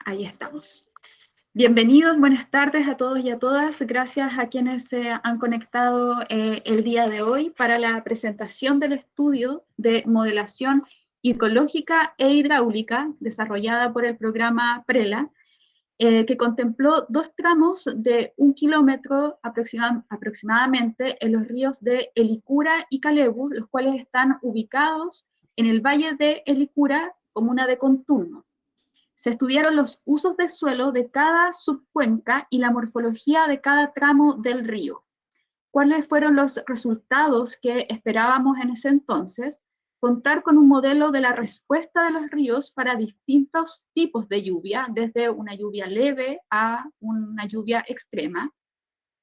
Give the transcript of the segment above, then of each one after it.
Ahí estamos. Bienvenidos, buenas tardes a todos y a todas. Gracias a quienes se han conectado el día de hoy para la presentación del estudio de modelación hidrológica e hidráulica desarrollada por el programa PRELA, que contempló dos tramos de 1 kilómetro aproximadamente en los ríos de Helicura y Calebu, los cuales están ubicados en el valle de Helicura, comuna de Contulmo. Se estudiaron los usos de suelo de cada subcuenca y la morfología de cada tramo del río. ¿Cuáles fueron los resultados que esperábamos en ese entonces? Contar con un modelo de la respuesta de los ríos para distintos tipos de lluvia, desde una lluvia leve a una lluvia extrema.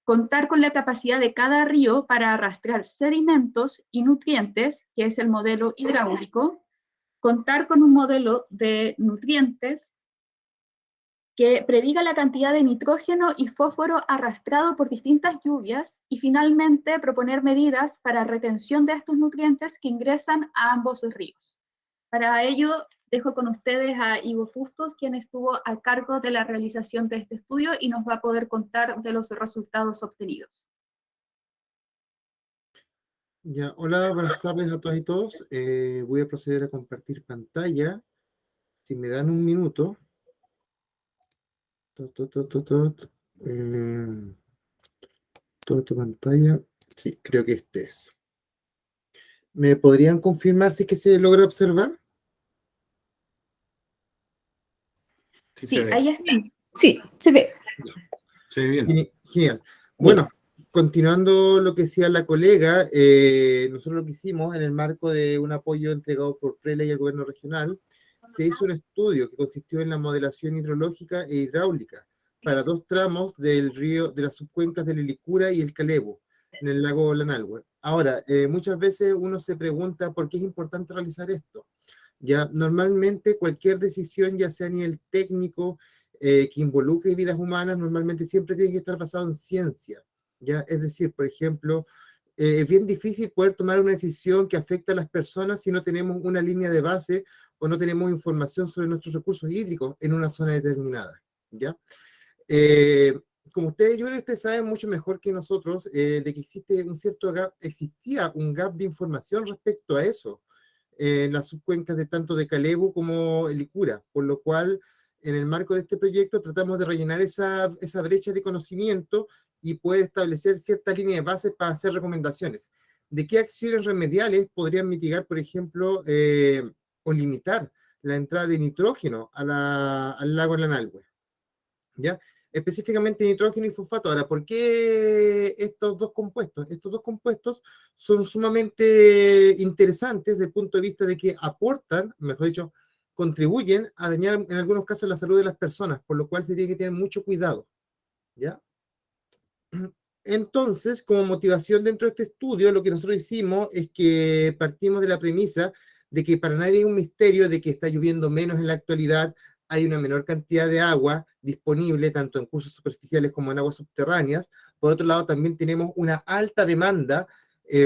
Contar con la capacidad de cada río para arrastrar sedimentos y nutrientes, que es el modelo hidráulico. Contar con un modelo de nutrientes que prediga la cantidad de nitrógeno y fósforo arrastrado por distintas lluvias y finalmente proponer medidas para retención de estos nutrientes que ingresan a ambos ríos. Para ello, dejo con ustedes a Ivo Fustos, quien estuvo a cargo de la realización de este estudio y nos va a poder contar de los resultados obtenidos. Ya, hola, buenas tardes a todas y todos. Voy a proceder a compartir pantalla. Si me dan un minuto. Toda tu pantalla. Sí, creo que este es. ¿Me podrían confirmar si es que se logra observar? Sí, ahí está. Sí, se ve. Se ve bien. Genial. Bueno, continuando lo que decía la colega, nosotros lo que hicimos en el marco de un apoyo entregado por PRELA y el gobierno regional, se hizo un estudio que consistió en la modelación hidrológica e hidráulica para dos tramos del río, de las subcuencas del Helicura y el Calebu, en el lago Lanalhue. Ahora, muchas veces uno se pregunta por qué es importante realizar esto. Ya, normalmente cualquier decisión, ya sea a nivel técnico, que involucre vidas humanas, normalmente siempre tiene que estar basado en ciencia, ¿ya? Es decir, por ejemplo, es bien difícil poder tomar una decisión que afecte a las personas si no tenemos una línea de base o no tenemos información sobre nuestros recursos hídricos en una zona determinada, ¿ya? Como ustedes, yo creo que ustedes saben mucho mejor que nosotros de que existe un cierto gap, existía un gap de información respecto a eso en las subcuencas de tanto de Calebu como Helicura, por lo cual en el marco de este proyecto tratamos de rellenar esa brecha de conocimiento y poder establecer ciertas líneas de base para hacer recomendaciones. ¿De qué acciones remediales podrían mitigar, por ejemplo, o limitar la entrada de nitrógeno al lago Lanalhue? ¿Ya? Específicamente nitrógeno y fosfato. Ahora, ¿por qué estos dos compuestos? Estos dos compuestos son sumamente interesantes desde el punto de vista de que aportan, mejor dicho, contribuyen a dañar en algunos casos la salud de las personas, por lo cual se tiene que tener mucho cuidado, ¿ya? Entonces, como motivación dentro de este estudio, lo que nosotros hicimos es que partimos de la premisa de que para nadie es un misterio de que está lloviendo menos en la actualidad, hay una menor cantidad de agua disponible, tanto en cursos superficiales como en aguas subterráneas. Por otro lado, también tenemos una alta demanda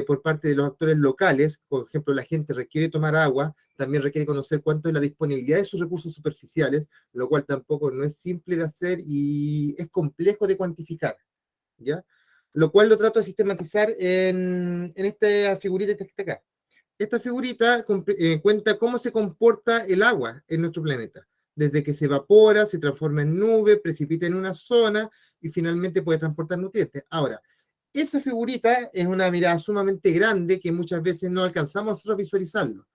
por parte de los actores locales. Por ejemplo, la gente requiere tomar agua, también requiere conocer cuánto es la disponibilidad de sus recursos superficiales, lo cual tampoco no es simple de hacer y es complejo de cuantificar, ¿ya? Lo cual lo trato de sistematizar en esta figurita que está acá. Esta figurita cuenta cómo se comporta el agua en nuestro planeta, desde que se evapora, se transforma en nube, precipita en una zona y finalmente puede transportar nutrientes. Ahora, esa figurita es una mirada sumamente grande que muchas veces no alcanzamos nosotros a visualizarlo,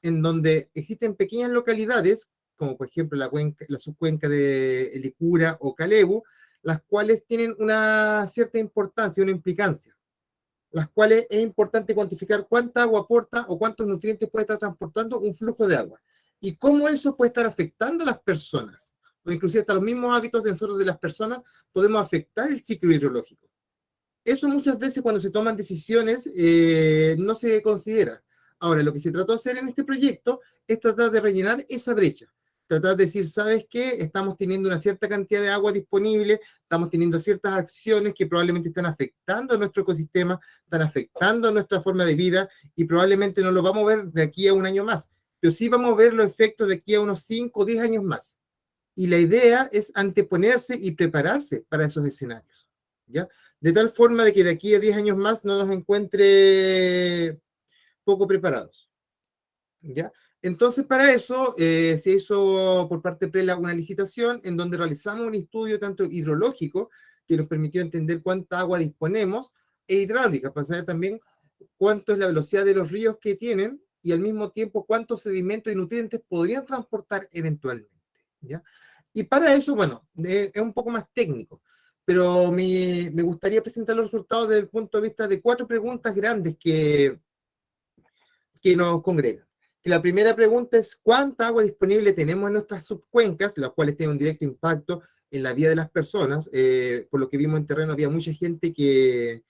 en donde existen pequeñas localidades, como por ejemplo la subcuenca de Helicura o Calebu, las cuales tienen una cierta importancia, una implicancia, las cuales es importante cuantificar cuánta agua aporta o cuántos nutrientes puede estar transportando un flujo de agua y cómo eso puede estar afectando a las personas, o inclusive hasta los mismos hábitos de nosotros de las personas podemos afectar el ciclo hidrológico. Eso muchas veces cuando se toman decisiones no se considera. Ahora, lo que se trató de hacer en este proyecto es tratar de rellenar esa brecha. Tratar de decir, ¿sabes qué? Estamos teniendo una cierta cantidad de agua disponible, estamos teniendo ciertas acciones que probablemente están afectando a nuestro ecosistema, están afectando a nuestra forma de vida y probablemente no lo vamos a ver de aquí a un año más, pero sí vamos a ver los efectos de aquí a unos 5 o 10 años más. y la idea es anteponerse y prepararse para esos escenarios, ¿ya? De tal forma de que de aquí a 10 años más no nos encuentre poco preparados, ¿ya? Entonces, para eso se hizo por parte de PRELA una licitación en donde realizamos un estudio tanto hidrológico, que nos permitió entender cuánta agua disponemos, e hidráulica, para saber también cuánto es la velocidad de los ríos que tienen y al mismo tiempo cuántos sedimentos y nutrientes podrían transportar eventualmente, ¿ya? Y para eso, bueno, es un poco más técnico, pero me gustaría presentar los resultados desde el punto de vista de 4 preguntas grandes que nos congregan. Que la primera pregunta es: ¿cuánta agua disponible tenemos en nuestras subcuencas, las cuales tienen un directo impacto en la vida de las personas? Por lo que vimos en terreno, había mucha gente que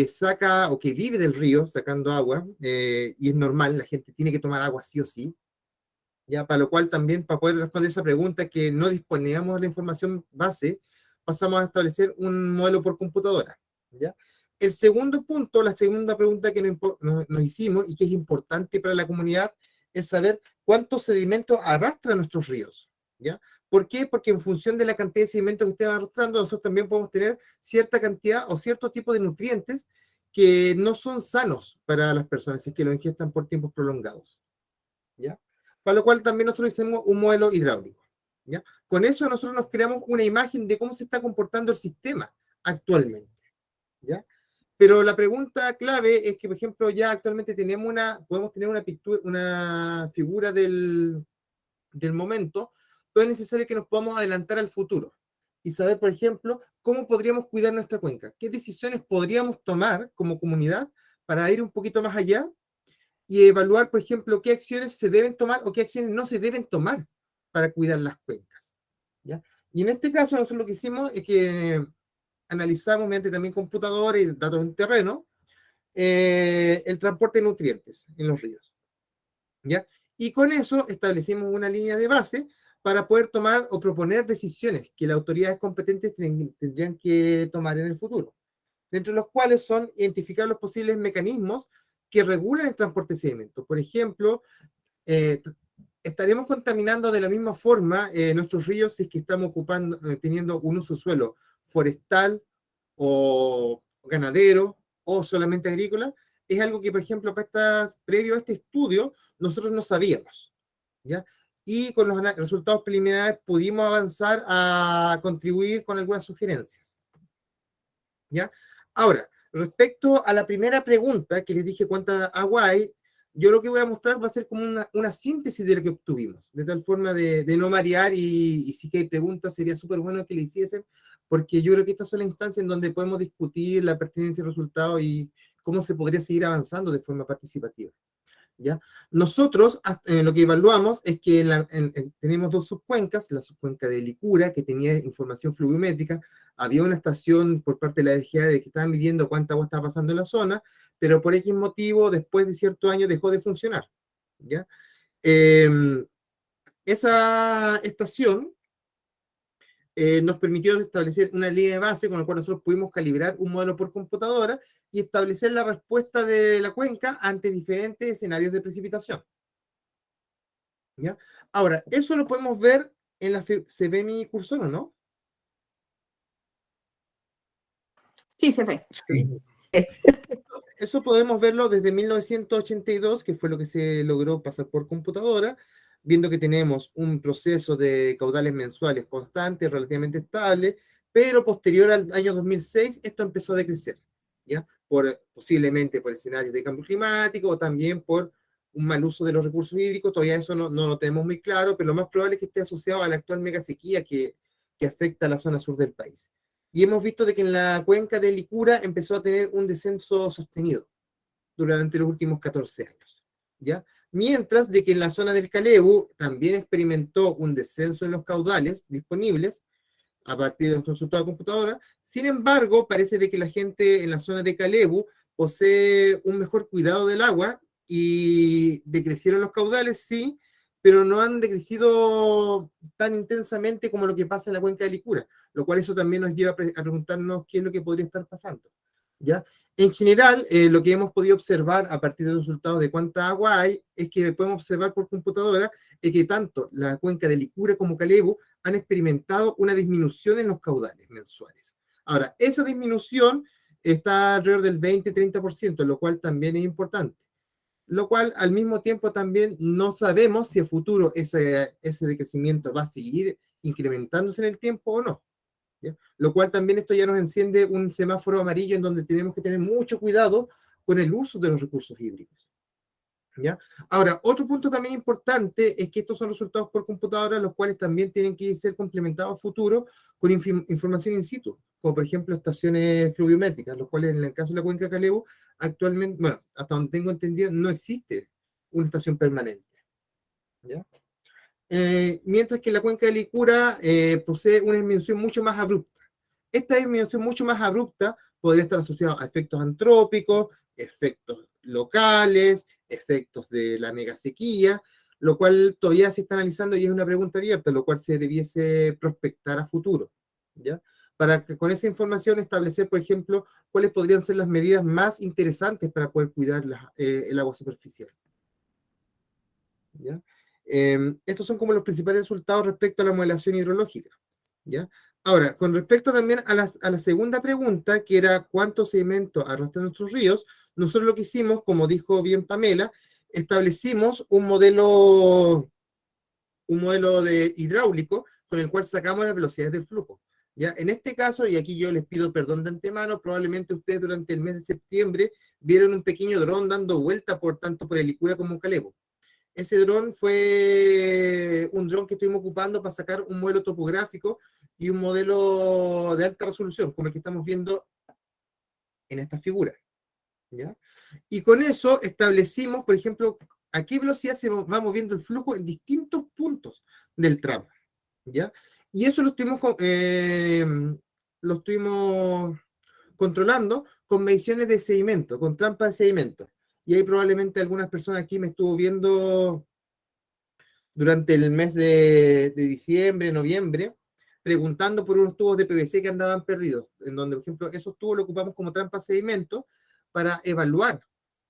saca o que vive del río sacando agua, y es normal, la gente tiene que tomar agua sí o sí, ya, para lo cual también, para poder responder esa pregunta, que no disponíamos de la información base, pasamos a establecer un modelo por computadora, ¿ya? El segundo punto, la segunda pregunta que nos hicimos y que es importante para la comunidad, es saber cuántos sedimentos arrastran nuestros ríos, ¿ya? ¿Por qué? Porque en función de la cantidad de sedimentos que estén arrastrando, nosotros también podemos tener cierta cantidad o cierto tipo de nutrientes que no son sanos para las personas, si es que los ingestan por tiempos prolongados, ¿ya? Para lo cual también nosotros hicimos un modelo hidráulico, ¿ya? Con eso nosotros nos creamos una imagen de cómo se está comportando el sistema actualmente, ¿ya? Pero la pregunta clave es que, por ejemplo, ya actualmente podemos tener una figura del momento, pero es necesario que nos podamos adelantar al futuro y saber, por ejemplo, cómo podríamos cuidar nuestra cuenca, qué decisiones podríamos tomar como comunidad para ir un poquito más allá y evaluar, por ejemplo, qué acciones se deben tomar o qué acciones no se deben tomar para cuidar las cuencas, ¿ya? Y en este caso, nosotros lo que hicimos es que analizamos mediante también computadores y datos en terreno el transporte de nutrientes en los ríos, ¿ya? Y con eso establecimos una línea de base para poder tomar o proponer decisiones que las autoridades competentes tendrían que tomar en el futuro, dentro de los cuales son identificar los posibles mecanismos que regulan el transporte de sedimentos. Por ejemplo, estaremos contaminando de la misma forma nuestros ríos si es que estamos teniendo un uso suelo forestal o ganadero o solamente agrícola. Es algo que, por ejemplo, previo a este estudio, nosotros no sabíamos, ¿ya? Y con los resultados preliminares pudimos avanzar a contribuir con algunas sugerencias, ¿ya? Ahora, respecto a la primera pregunta que les dije cuánta agua hay, yo lo que voy a mostrar va a ser como una síntesis de lo que obtuvimos, de tal forma de no marear, y si que hay preguntas sería súper bueno que le hiciesen, porque yo creo que estas son las instancias en donde podemos discutir la pertinencia del resultado y cómo se podría seguir avanzando de forma participativa, ¿ya? Nosotros lo que evaluamos es que tenemos 2 subcuencas, la subcuenca de Licura, que tenía información fluviométrica, había una estación por parte de la DGA de que estaban midiendo cuánta agua estaba pasando en la zona, pero por X motivo, después de cierto año, dejó de funcionar, ¿ya? Esa estación nos permitió establecer una línea de base con la cual nosotros pudimos calibrar un modelo por computadora y establecer la respuesta de la cuenca ante diferentes escenarios de precipitación, ¿ya? Ahora, eso lo podemos ver en ¿se ve mi cursor o no? Sí, se ve. Sí. Eso podemos verlo desde 1982, que fue lo que se logró pasar por computadora, viendo que tenemos un proceso de caudales mensuales constante, relativamente estable, pero posterior al año 2006 esto empezó a decrecer, ¿ya? Posiblemente por escenarios de cambio climático o también por un mal uso de los recursos hídricos. Todavía eso no lo tenemos muy claro, pero lo más probable es que esté asociado a la actual mega sequía que afecta a la zona sur del país. Y hemos visto de que en la cuenca de Licura empezó a tener un descenso sostenido durante los últimos 14 años, ¿ya? Mientras de que en la zona del Calebu también experimentó un descenso en los caudales disponibles a partir de nuestro resultado de computadora. Sin embargo, parece de que la gente en la zona de Calebu posee un mejor cuidado del agua y decrecieron los caudales, sí, pero no han decrecido tan intensamente como lo que pasa en la cuenca de Licura, lo cual eso también nos lleva a preguntarnos qué es lo que podría estar pasando. ¿ya? En general, lo que hemos podido observar a partir de los resultados de cuánta agua hay, es que podemos observar por computadora que tanto la cuenca de Licura como Calebo han experimentado una disminución en los caudales mensuales. Ahora, esa disminución está alrededor del 20-30%, lo cual también es importante. Lo cual, al mismo tiempo, también no sabemos si a futuro ese decrecimiento va a seguir incrementándose en el tiempo o no. ¿Ya? Lo cual también esto ya nos enciende un semáforo amarillo en donde tenemos que tener mucho cuidado con el uso de los recursos hídricos. ¿Ya? Ahora, otro punto también importante es que estos son resultados por computadora, los cuales también tienen que ser complementados a futuro con información in situ, como por ejemplo estaciones fluviométricas, los cuales en el caso de la cuenca Calebo, actualmente, bueno, hasta donde tengo entendido, no existe una estación permanente. ¿Ya? Mientras que la cuenca de Licura posee una disminución mucho más abrupta. Esta disminución mucho más abrupta podría estar asociada a efectos antrópicos, efectos locales, efectos de la megasequía, lo cual todavía se está analizando y es una pregunta abierta, lo cual se debiese prospectar a futuro, ¿ya? Para que con esa información establecer, por ejemplo, cuáles podrían ser las medidas más interesantes para poder cuidar el agua superficial. ¿Ya? Estos son como los principales resultados respecto a la modelación hidrológica, ¿ya? Ahora, con respecto también a la segunda pregunta, que era cuánto sedimento arrastran nuestros ríos, nosotros lo que hicimos, como dijo bien Pamela, establecimos un modelo de hidráulico con el cual sacamos las velocidades del flujo. ¿Ya? En este caso, y aquí yo les pido perdón de antemano, probablemente ustedes durante el mes de septiembre vieron un pequeño dron dando vuelta tanto por el Licura como Calebo. Ese dron fue un dron que estuvimos ocupando para sacar un modelo topográfico y un modelo de alta resolución, como el que estamos viendo en esta figura, ¿ya? Y con eso establecimos, por ejemplo, a qué velocidad se va moviendo el flujo en distintos puntos del tramo, ¿ya? Y eso lo estuvimos controlando con mediciones de sedimento, con trampas de sedimento. Y ahí probablemente algunas personas aquí me estuvo viendo durante el mes de diciembre, noviembre, preguntando por unos tubos de PVC que andaban perdidos, en donde, por ejemplo, esos tubos los ocupamos como trampa de sedimento para evaluar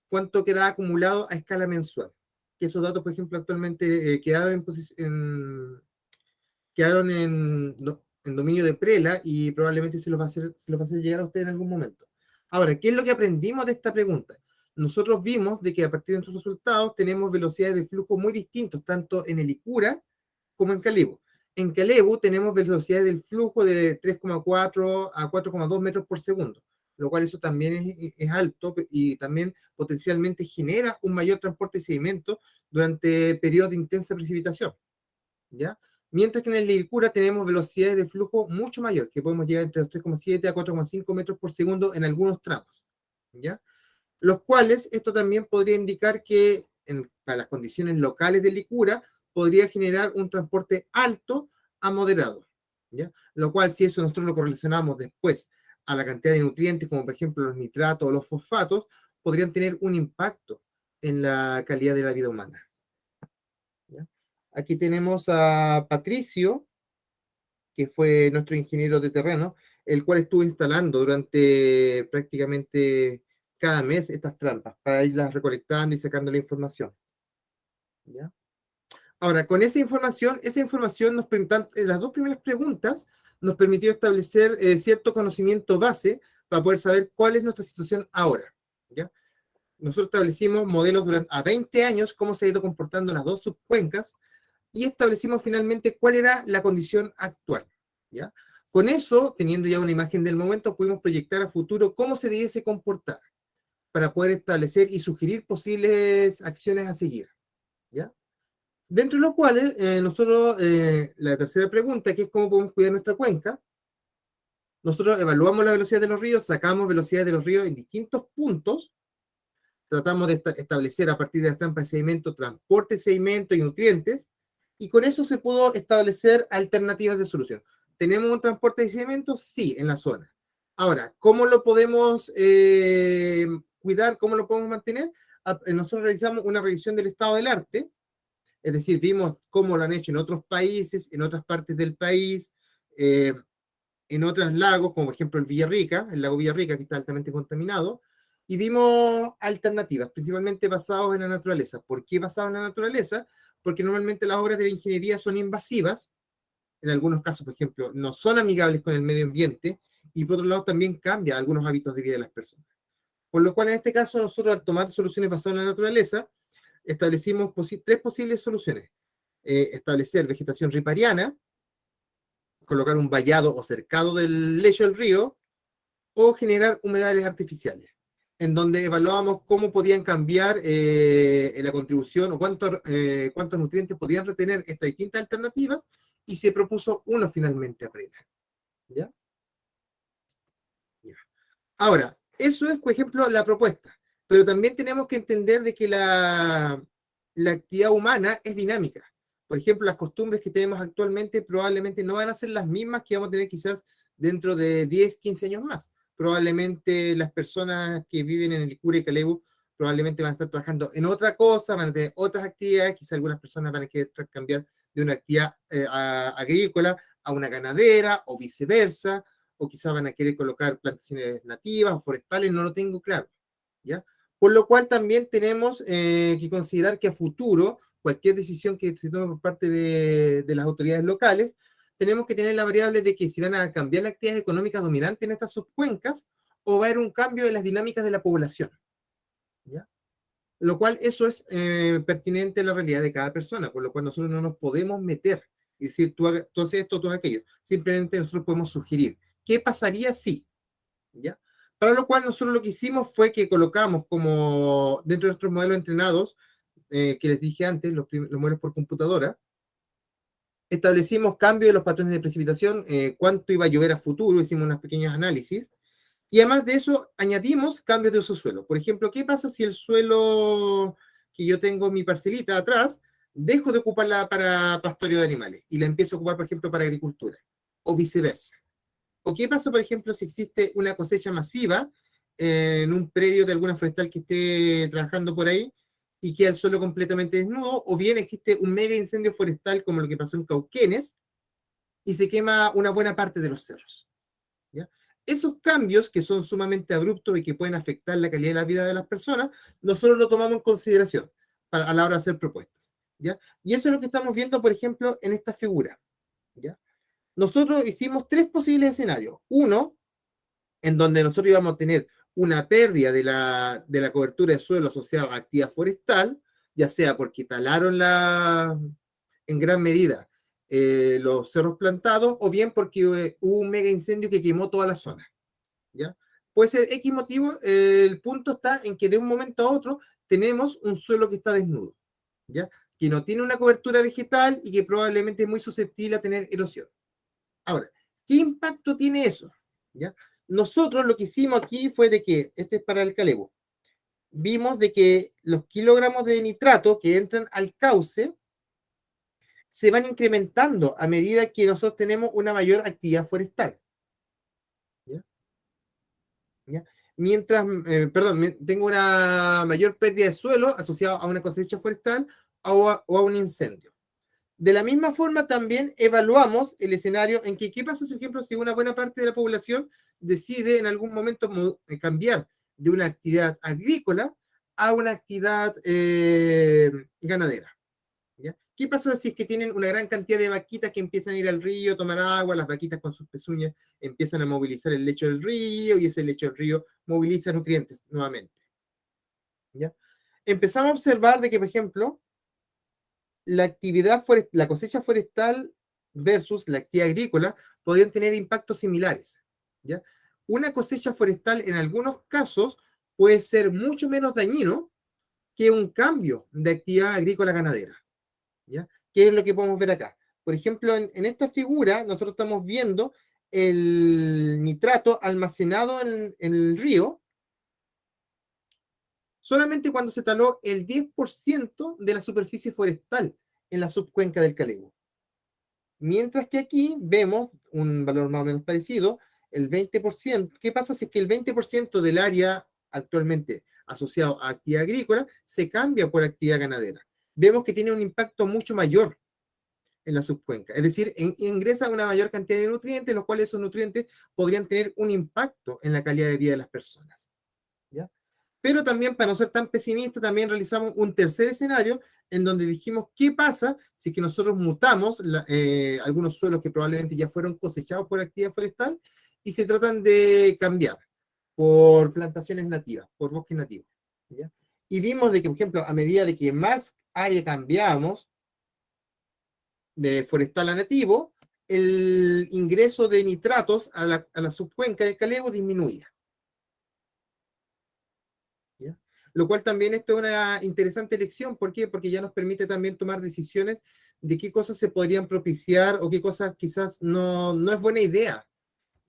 cuánto queda acumulado a escala mensual. Que esos datos, por ejemplo, actualmente quedaron en dominio de Prela y probablemente se los va a hacer llegar a ustedes en algún momento. Ahora, ¿qué es lo que aprendimos de esta pregunta? Nosotros vimos de que a partir de nuestros resultados tenemos velocidades de flujo muy distintos, tanto en el Icura como en Calebo. En Calebo tenemos velocidades del flujo de 3,4 a 4,2 metros por segundo, lo cual eso también es alto y también potencialmente genera un mayor transporte de sedimento durante periodos de intensa precipitación, ¿ya? Mientras que en el Licura tenemos velocidades de flujo mucho mayor, que podemos llegar entre los 3,7 a 4,5 metros por segundo en algunos tramos, ¿ya? Los cuales, esto también podría indicar que para las condiciones locales de Licura, podría generar un transporte alto a moderado, ¿ya? Lo cual, si eso nosotros lo correlacionamos después a la cantidad de nutrientes, como por ejemplo los nitratos o los fosfatos, podrían tener un impacto en la calidad de la vida humana, ¿ya? Aquí tenemos a Patricio, que fue nuestro ingeniero de terreno, el cual estuvo instalando durante prácticamente cada mes estas trampas para irlas recolectando y sacando la información, ¿ya? Ahora, con esa información nos permitió, en las dos primeras preguntas, nos permitió establecer cierto conocimiento base para poder saber cuál es nuestra situación ahora, ¿ya? Nosotros establecimos modelos a 20 años, cómo se ha ido comportando las dos subcuencas, y establecimos finalmente cuál era la condición actual, ¿ya? Con eso, teniendo ya una imagen del momento, pudimos proyectar a futuro cómo se debiese comportar para poder establecer y sugerir posibles acciones a seguir, ¿ya? Dentro de lo cual, nosotros, la tercera pregunta, que es cómo podemos cuidar nuestra cuenca, nosotros evaluamos la velocidad de los ríos, sacamos velocidad de los ríos en distintos puntos, tratamos de establecer a partir de las trampas de sedimento, transporte de sedimento y nutrientes, y con eso se pudo establecer alternativas de solución. ¿Tenemos un transporte de sedimento? Sí, en la zona. Ahora, ¿cómo lo podemos cuidar? ¿Cómo lo podemos mantener? Nosotros realizamos una revisión del estado del arte, es decir, vimos cómo lo han hecho en otros países, en otras partes del país, en otros lagos, como por ejemplo el Villarrica, el lago Villarrica, que está altamente contaminado, y vimos alternativas, principalmente basadas en la naturaleza. ¿Por qué basadas en la naturaleza? Porque normalmente las obras de la ingeniería son invasivas, en algunos casos, por ejemplo, no son amigables con el medio ambiente, y por otro lado también cambia algunos hábitos de vida de las personas. Por lo cual, en este caso, nosotros al tomar soluciones basadas en la naturaleza, establecimos tres posibles soluciones. Establecer vegetación ripariana, colocar un vallado o cercado del lecho del río, o generar humedales artificiales, en donde evaluábamos cómo podían cambiar la contribución o cuántos nutrientes podían retener estas distintas alternativas, y se propuso uno finalmente a Prela. ¿Ya? Ya. Ahora, eso es, por ejemplo, la propuesta, pero también tenemos que entender de que la actividad humana es dinámica. Por ejemplo, las costumbres que tenemos actualmente probablemente no van a ser las mismas que vamos a tener quizás dentro de 10, 15 años más. Probablemente las personas que viven en el Licure y Caleu probablemente van a estar trabajando en otra cosa, van a tener otras actividades, quizás algunas personas van a querer cambiar de una actividad agrícola a una ganadera o viceversa, o quizás van a querer colocar plantaciones nativas o forestales, no lo tengo claro, ¿ya? Por lo cual también tenemos que considerar que a futuro, cualquier decisión que se tome por parte de las autoridades locales, tenemos que tener la variable de que si van a cambiar las actividades económicas dominantes en estas subcuencas, o va a haber un cambio de las dinámicas de la población, ¿ya? Lo cual eso es pertinente a la realidad de cada persona, por lo cual nosotros no nos podemos meter y decir, tú haces esto, tú haces aquello. Simplemente nosotros podemos sugerir, ¿qué pasaría si? ¿Ya? Para lo cual nosotros lo que hicimos fue que colocamos como dentro de nuestros modelos entrenados, que les dije antes, los modelos por computadora, establecimos cambios de los patrones de precipitación, cuánto iba a llover a futuro, hicimos unos pequeños análisis, y además de eso añadimos cambios de uso suelo. Por ejemplo, ¿qué pasa si el suelo que yo tengo en mi parcelita atrás, dejo de ocuparla para pastoreo de animales y la empiezo a ocupar, por ejemplo, para agricultura? O viceversa. ¿O qué pasa, por ejemplo, si existe una cosecha masiva en un predio de alguna forestal que esté trabajando por ahí y queda el suelo completamente desnudo? O bien existe un mega incendio forestal como lo que pasó en Cauquenes y se quema una buena parte de los cerros, ¿ya? Esos cambios que son sumamente abruptos y que pueden afectar la calidad de la vida de las personas, nosotros lo tomamos en consideración a la hora de hacer propuestas, ¿ya? Y eso es lo que estamos viendo, por ejemplo, en esta figura, ¿ya? Nosotros hicimos tres posibles escenarios. Uno, en donde nosotros íbamos a tener una pérdida de la cobertura de suelo asociada a actividad forestal, ya sea porque talaron en gran medida los cerros plantados, o bien porque hubo un mega incendio que quemó toda la zona, ¿ya? Puede ser X motivo, el punto está en que de un momento a otro tenemos un suelo que está desnudo, ¿ya? Que no tiene una cobertura vegetal y que probablemente es muy susceptible a tener erosión. Ahora, ¿qué impacto tiene eso? ¿Ya? Nosotros lo que hicimos aquí fue de que, este es para el Caleu, vimos de que los kilogramos de nitrato que entran al cauce se van incrementando a medida que nosotros tenemos una mayor actividad forestal. ¿Ya? ¿Ya? Mientras, perdón, tengo una mayor pérdida de suelo asociada a una cosecha forestal o a un incendio. De la misma forma, también evaluamos el escenario en que, ¿qué pasa, por ejemplo, si una buena parte de la población decide en algún momento cambiar de una actividad agrícola a una actividad ganadera? ¿Ya? ¿Qué pasa si es que tienen una gran cantidad de vaquitas que empiezan a ir al río, a tomar agua, las vaquitas con sus pezuñas empiezan a movilizar el lecho del río y ese lecho del río moviliza nutrientes nuevamente? ¿Ya? Empezamos a observar de que, por ejemplo, la cosecha forestal versus la actividad agrícola podrían tener impactos similares, ¿ya? Una cosecha forestal en algunos casos puede ser mucho menos dañino que un cambio de actividad agrícola ganadera, ¿ya? ¿Qué es lo que podemos ver acá? Por ejemplo, en esta figura nosotros estamos viendo el nitrato almacenado en el río solamente cuando se taló el 10% de la superficie forestal en la subcuenca del Caleu. Mientras que aquí vemos un valor más o menos parecido, el 20%. ¿Qué pasa si es que el 20% del área actualmente asociado a actividad agrícola se cambia por actividad ganadera? Vemos que tiene un impacto mucho mayor. en la subcuenca. Es decir, ingresa una mayor cantidad de nutrientes, los cuales esos nutrientes podrían tener un impacto en la calidad de vida de las personas. ¿Ya? Pero también, para no ser tan pesimista, también realizamos un tercer escenario en donde dijimos, ¿qué pasa si es que nosotros mutamos algunos suelos que probablemente ya fueron cosechados por actividad forestal y se tratan de cambiar por plantaciones nativas, por bosques nativos? ¿Ya? Y vimos de que, por ejemplo, a medida de que más área cambiábamos de forestal a nativo, el ingreso de nitratos a la subcuenca del Calebo disminuía. ¿Ya? Lo cual también esto es una interesante lección. ¿Por qué? Porque ya nos permite también tomar decisiones de qué cosas se podrían propiciar o qué cosas quizás no es buena idea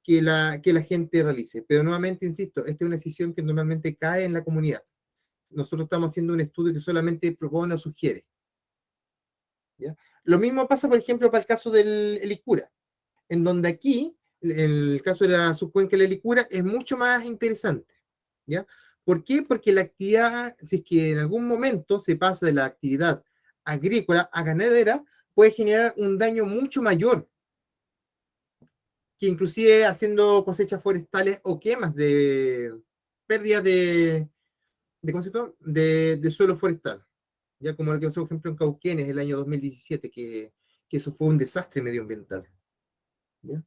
que la gente realice. Pero nuevamente, insisto, esta es una decisión que normalmente cae en la comunidad. Nosotros estamos haciendo un estudio que solamente propone o sugiere. ¿Ya? Lo mismo pasa, por ejemplo, para el caso del Helicura, en donde aquí, el caso de la subcuenca de la Helicura, es mucho más interesante. ¿Ya? ¿Por qué? Porque la actividad, si es que en algún momento se pasa de la actividad agrícola a ganadera, puede generar un daño mucho mayor que inclusive haciendo cosechas forestales o quemas de pérdidas ¿cómo se llama? De suelo forestal. Ya como el que pasó, por ejemplo, en Cauquenes el año 2017, que eso fue un desastre medioambiental. ¿Ya?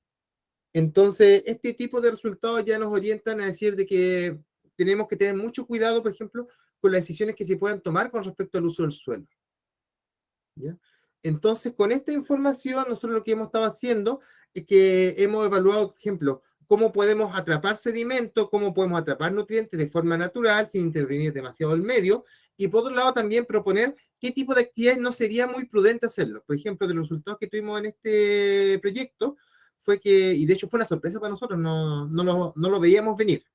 Entonces, este tipo de resultados ya nos orientan a decir de que tenemos que tener mucho cuidado, por ejemplo, con las decisiones que se puedan tomar con respecto al uso del suelo. ¿Ya? Entonces, con esta información, nosotros lo que hemos estado haciendo es que hemos evaluado, por ejemplo, cómo podemos atrapar sedimento, cómo podemos atrapar nutrientes de forma natural, sin intervenir demasiado el medio, y por otro lado también proponer qué tipo de actividades no sería muy prudente hacerlo. Por ejemplo, de los resultados que tuvimos en este proyecto, fue que, y de hecho fue una sorpresa para nosotros, no lo veíamos venir.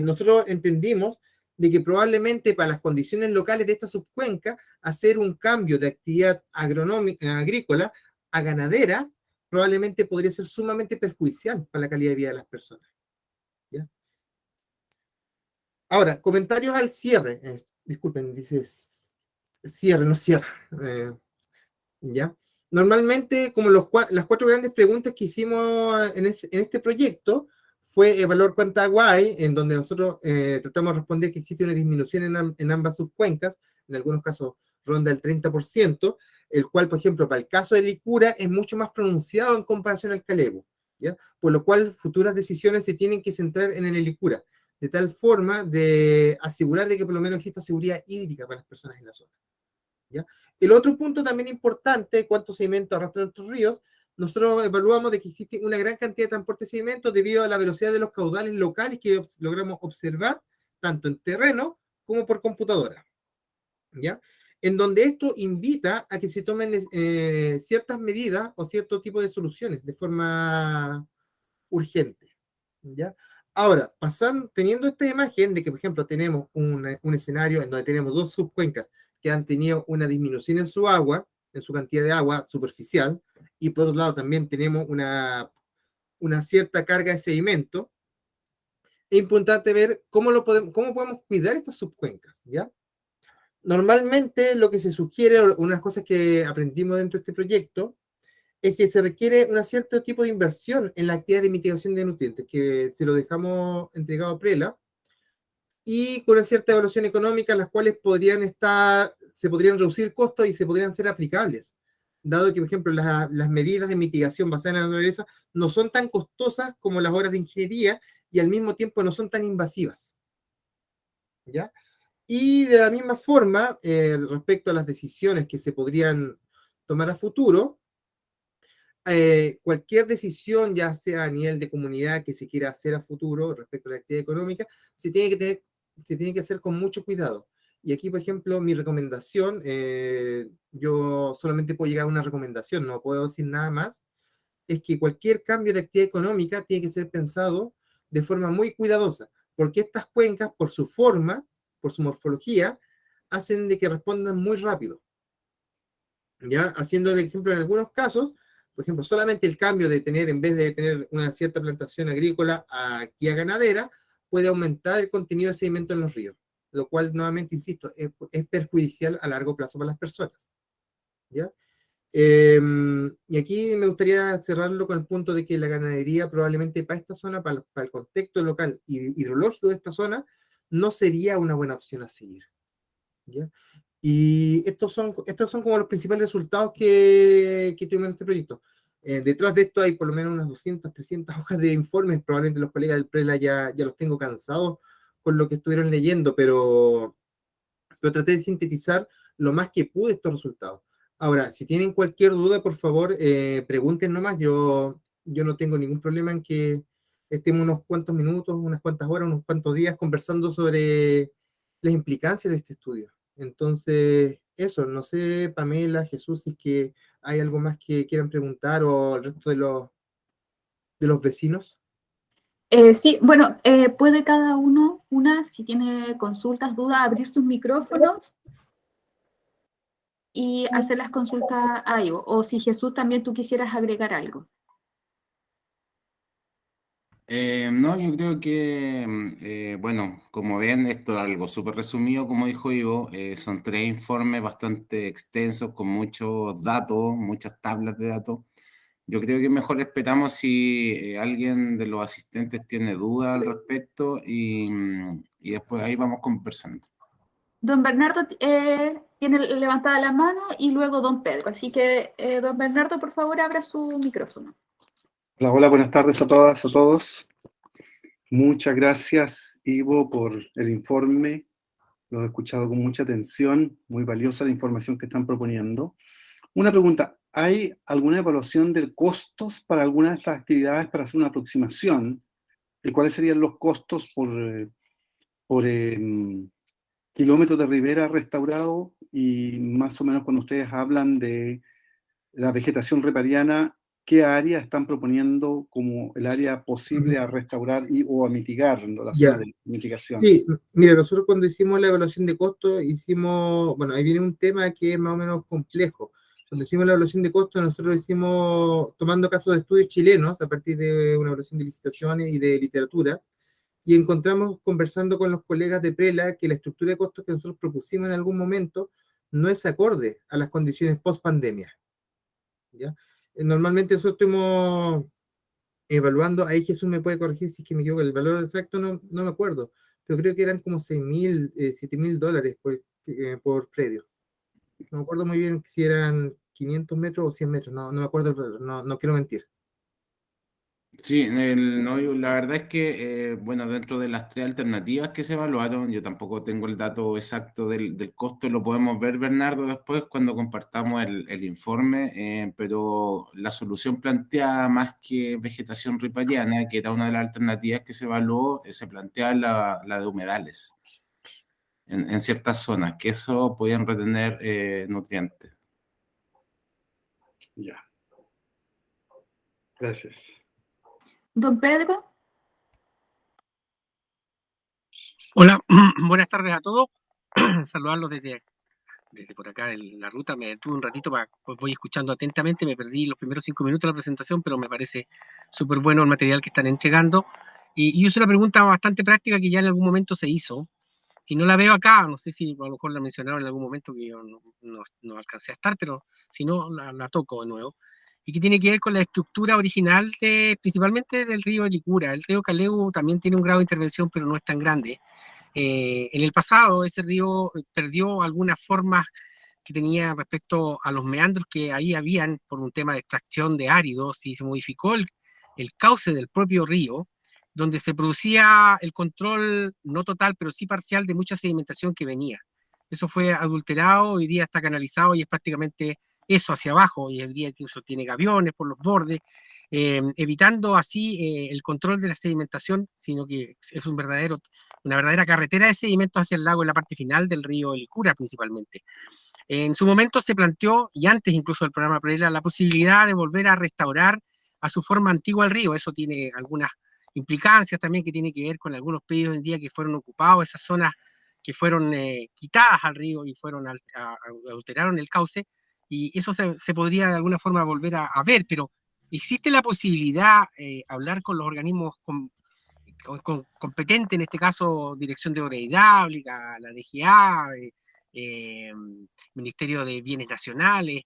Nosotros entendimos de que probablemente para las condiciones locales de esta subcuenca, hacer un cambio de actividad agrícola a ganadera probablemente podría ser sumamente perjudicial para la calidad de vida de las personas. ¿Ya? Ahora, comentarios al cierre. Disculpen, dices cierre, no cierre. ¿Ya? Normalmente, como las 4 grandes preguntas que hicimos en este proyecto, fue evaluar cuánta agua hay, en donde nosotros tratamos de responder que existe una disminución en ambas subcuencas, en algunos casos ronda el 30%, el cual, por ejemplo, para el caso de Licura es mucho más pronunciado en comparación al Calebo, ¿ya? Por lo cual futuras decisiones se tienen que centrar en el Licura, de tal forma de asegurar de que por lo menos exista seguridad hídrica para las personas en la zona. ¿Ya? El otro punto también importante, cuánto sedimento arrastran nuestros ríos, nosotros evaluamos de que existe una gran cantidad de transporte de sedimentos debido a la velocidad de los caudales locales que logramos observar, tanto en terreno como por computadora. ¿Ya? En donde esto invita a que se tomen ciertas medidas o cierto tipo de soluciones de forma urgente. ¿Ya? Ahora, teniendo esta imagen de que, por ejemplo, tenemos un escenario en donde tenemos 2 subcuencas que han tenido una disminución en su agua, en su cantidad de agua superficial, y por otro lado también tenemos una cierta carga de sedimento, es importante ver cómo podemos cuidar estas subcuencas, ¿ya? Normalmente lo que se sugiere, unas cosas que aprendimos dentro de este proyecto, es que se requiere un cierto tipo de inversión en la actividad de mitigación de nutrientes, que se lo dejamos entregado a Prela, y con una cierta evaluación económica, las cuales se podrían reducir costos y se podrían ser aplicables, dado que, por ejemplo, las medidas de mitigación basadas en la naturaleza no son tan costosas como las obras de ingeniería y al mismo tiempo no son tan invasivas. ¿Ya? Y de la misma forma, respecto a las decisiones que se podrían tomar a futuro, cualquier decisión, ya sea a nivel de comunidad que se quiera hacer a futuro respecto a la actividad económica, se tiene que hacer con mucho cuidado. Y aquí, por ejemplo, mi recomendación, yo solamente puedo llegar a una recomendación, no puedo decir nada más, es que cualquier cambio de actividad económica tiene que ser pensado de forma muy cuidadosa, porque estas cuencas, por su forma, por su morfología, hacen de que respondan muy rápido. ¿Ya? Haciendo de ejemplo en algunos casos, por ejemplo, solamente el cambio de tener, en vez de tener una cierta plantación agrícola a actividad ganadera, puede aumentar el contenido de sedimento en los ríos, lo cual, nuevamente, insisto, es perjudicial a largo plazo para las personas. ¿Ya? Y aquí me gustaría cerrarlo con el punto de que la ganadería probablemente para esta zona, para el contexto local y hidrológico de esta zona, no sería una buena opción a seguir. ¿Ya? Y estos son como los principales resultados que tuvimos en este proyecto. Detrás de esto hay por lo menos unas 200, 300 hojas de informes, probablemente los colegas del PRELA ya los tengo cansados con lo que estuvieron leyendo, pero traté de sintetizar lo más que pude estos resultados. Ahora, si tienen cualquier duda, por favor, pregunten nomás. Yo no tengo ningún problema en que estemos unos cuantos minutos, unas cuantas horas, unos cuantos días conversando sobre las implicancias de este estudio. Entonces, eso, no sé, Pamela, Jesús, si es que hay algo más que quieran preguntar o el resto de los vecinos. Sí, bueno, puede cada uno, si tiene consultas, dudas, abrir sus micrófonos y hacer las consultas a Ivo. O si Jesús también tú quisieras agregar algo. No, yo creo que, bueno, como ven, esto es algo súper resumido, como dijo Ivo, son 3 informes bastante extensos, con muchos datos, muchas tablas de datos. Yo creo que mejor esperamos si alguien de los asistentes tiene dudas al respecto y después ahí vamos conversando. Don Bernardo tiene levantada la mano y luego don Pedro. Así que, don Bernardo, por favor, abra su micrófono. Hola, hola, buenas tardes a todas, a todos. Muchas gracias, Ivo, por el informe. Lo he escuchado con mucha atención, muy valiosa la información que están proponiendo. Una pregunta, ¿hay alguna evaluación de costos para alguna de estas actividades para hacer una aproximación de cuáles serían los costos por kilómetros de ribera restaurado? Y más o menos cuando ustedes hablan de la vegetación ripariana, ¿qué área están proponiendo como el área posible a restaurar o a mitigar, la zona Ya, de mitigación? sí, mira, nosotros cuando hicimos la evaluación de costo, bueno, ahí viene un tema que es más o menos complejo. Cuando hicimos la evaluación de costo, nosotros hicimos tomando casos de estudios chilenos a partir de una evaluación de licitaciones y de literatura, y encontramos conversando con los colegas de Prela que la estructura de costos que nosotros propusimos en algún momento no es acorde a las condiciones post pandemia. ¿Ya? Normalmente nosotros estuvimos evaluando, ahí Jesús me puede corregir si es que me equivoco, el valor exacto no me acuerdo, pero creo que eran como 6.000, $7.000 por predio. No me acuerdo muy bien si eran 500 metros o 100 metros, no me acuerdo el valor, no quiero mentir. Sí, no, la verdad es que, bueno, dentro de las 3 alternativas que se evaluaron, yo tampoco tengo el dato exacto del costo, lo podemos ver, Bernardo, después cuando compartamos el informe, pero la solución planteada, más que vegetación ripariana, que era una de las alternativas que se evaluó, se plantea la de humedales en ciertas zonas, que eso podían retener nutrientes. Ya. Gracias. Don Pedro. Hola, buenas tardes a todos. Saludarlos desde por acá en la ruta. Me detuve un ratito, pues voy escuchando atentamente. Me perdí los primeros 5 minutos de la presentación, pero me parece súper bueno el material que están entregando. Y hice una pregunta bastante práctica que ya en algún momento se hizo, y no la veo acá. No sé si a lo mejor la mencionaron en algún momento que yo no alcancé a estar, pero si no, la toco de nuevo. Y que tiene que ver con la estructura original, principalmente del río Licura. El río Caleu también tiene un grado de intervención, pero no es tan grande. En el pasado ese río perdió algunas formas que tenía respecto a los meandros que ahí habían por un tema de extracción de áridos, y se modificó el cauce del propio río, donde se producía el control no total, pero sí parcial, de mucha sedimentación que venía. Eso fue adulterado, hoy día está canalizado y es prácticamente eso hacia abajo, y hoy día incluso tiene gaviones por los bordes, evitando así el control de la sedimentación, sino que es una verdadera carretera de sedimentos hacia el lago en la parte final del río Licura principalmente. En su momento se planteó, y antes incluso del programa Prela, la posibilidad de volver a restaurar a su forma antigua el río. Eso tiene algunas implicancias también, que tiene que ver con algunos pedidos hoy en día que fueron ocupados, esas zonas que fueron quitadas al río y fueron adulteraron el cauce, y eso se podría de alguna forma volver a ver, pero existe la posibilidad de hablar con los organismos competentes, en este caso Dirección de Obra Hidráulica, la DGA, Ministerio de Bienes Nacionales,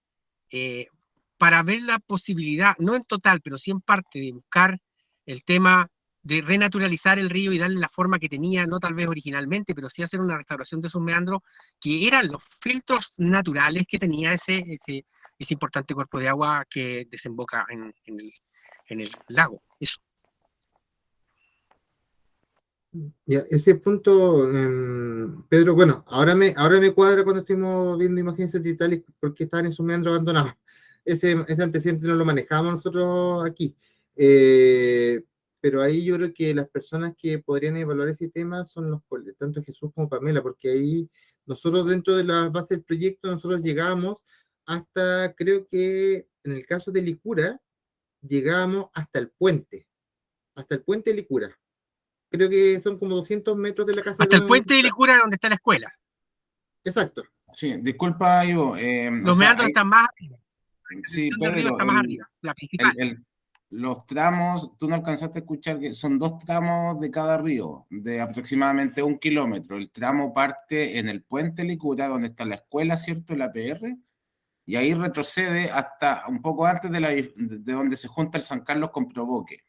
para ver la posibilidad, no en total, pero sí en parte, de buscar el tema de renaturalizar el río y darle la forma que tenía, no tal vez originalmente, pero sí hacer una restauración de sus meandros, que eran los filtros naturales que tenía ese importante cuerpo de agua que desemboca en el lago. Eso. Ya, ese punto, Pedro, bueno, ahora me cuadra cuando estuvimos viendo imágenes satelitales porque estaban en su meandro abandonados. Ese antecedente no lo manejamos nosotros aquí. Pero ahí yo creo que las personas que podrían evaluar ese tema son tanto Jesús como Pamela, porque ahí nosotros dentro de la base del proyecto, nosotros llegamos hasta, creo que en el caso de Licura, llegamos hasta el puente de Licura. Creo que son como 200 metros de la casa de Hasta el los puente de Licura, donde está la escuela. Exacto. Sí, disculpa, Ivo. O Los sea, meandros están más arriba. La sí, dirección del río Pedro, está más arriba, la principal. los tramos, tú no alcanzaste a escuchar que son 2 tramos de cada río, de aproximadamente 1 kilómetro. El tramo parte en el puente Licura, donde está la escuela, ¿cierto? La PR, y ahí retrocede hasta un poco antes de donde se junta el San Carlos con Provoque.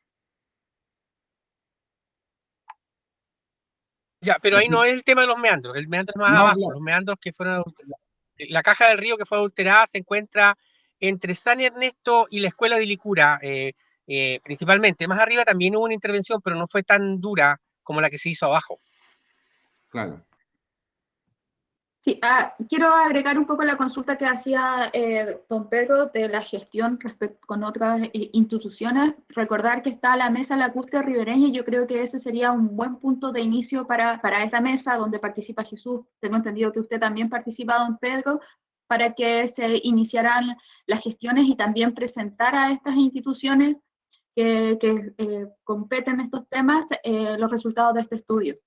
Ya, pero ahí no es el tema de los meandros, el meandro es más No, abajo, claro. los meandros que fueron adulterados. La caja del río que fue adulterada se encuentra entre San Ernesto y la escuela de Licura, principalmente. Más arriba también hubo una intervención, pero no fue tan dura como la que se hizo abajo. Claro. Sí, quiero agregar un poco la consulta que hacía don Pedro de la gestión con otras instituciones. Recordar que está la mesa lacustre ribereña y yo creo que ese sería un buen punto de inicio para esta mesa donde participa Jesús. Tengo entendido que usted también participa, don Pedro, para que se iniciaran las gestiones y también presentar a estas instituciones que competen estos temas los resultados de este estudio.